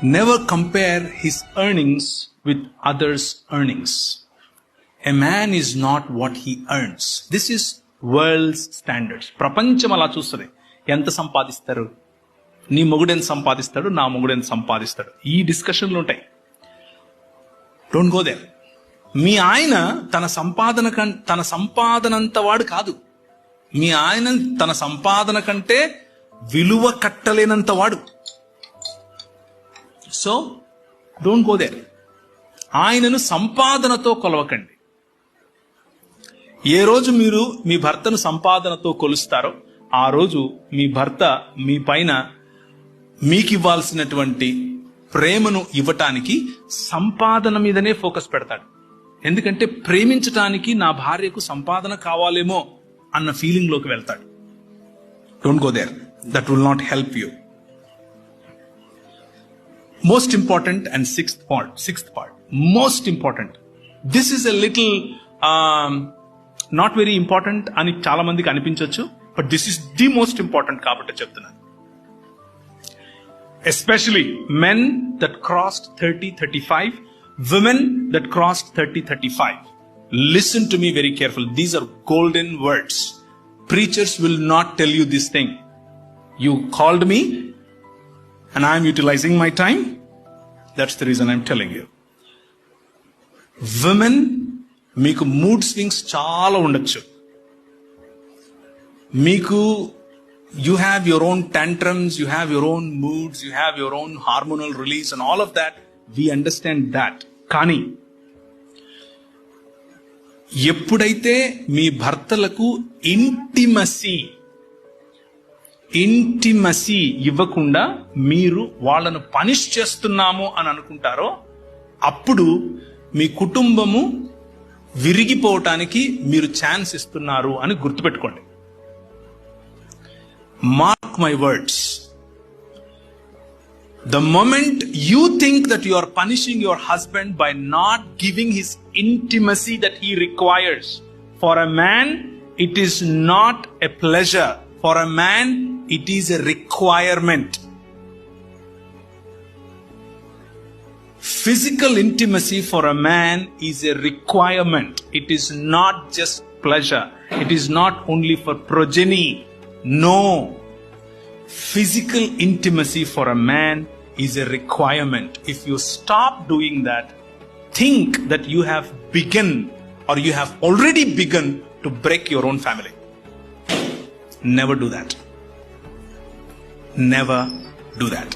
Never compare his earnings with others' earnings. A man is not what he earns. This is world's standards. ప్రపంచం అలా చూస్తుంది. ఎంత సంపాదిస్తారు, నీ మొగుడు ఎంత సంపాదిస్తాడు, నా మొగుడు ఎంత సంపాదిస్తాడు, ఈ డిస్కషన్లు ఉంటాయి. Don't go there. మీ ఆయన తన సంపాదనంత వాడు కాదు. మీ ఆయన తన సంపాదన కంటే విలువ కట్టలేనంత వాడు. So don't go there. ఆయనను సంపాదనతో కొలవకండి. ఏ రోజు మీరు మీ భర్తను సంపాదనతో కొలుస్తారో ఆ రోజు మీ భర్త మీ పైన మీకు ఇవ్వాల్సినటువంటి ప్రేమను ఇవ్వటానికి సంపాదన మీదనే ఫోకస్ పెడతాడు. ఎందుకంటే ప్రేమించటానికి నా భార్యకు సంపాదన కావాలేమో అన్న ఫీలింగ్ లోకి వెళ్తాడు. Don't go there. That will not help you. Most important and sixth part. Most important. This is a little not very important అని చాలా మందికి అనిపించవచ్చు, but this is the most important కాబట్టి చెప్తున్నాను. Especially men that crossed 30-35, women that crossed 30-35. Listen to me very carefully. These are golden words. Preachers will not tell you this thing. You called me and I am utilizing my time. That's the reason I'm telling you. Women, మీకు mood swings చాలా ఉండొచ్చు. మీకు you have your own tantrums, you have your own moods, you have your own hormonal release and all of that. We understand that. కానీ ఎప్పుడైతే మీ భర్తలకు intimacy ఇవ్వకుండా మీరు వాళ్ళను పనిష్ చేస్తున్నాము అని అనుకుంటారో అప్పుడు మీ కుటుంబము విరిగిపోవటానికి మీరు ఛాన్స్ ఇస్తున్నారు అని గుర్తుపెట్టుకోండి. Mark my words. The moment you think that you are punishing your husband by not giving his intimacy that he requires, for a man it is not a pleasure. For a man, it is a requirement. Physical intimacy for a man is a requirement. It is not just pleasure. It is not only for progeny. No. Physical intimacy for a man is a requirement. If you stop doing that, think that you have begun or you have already begun to break your own family. Never do that. Never do that.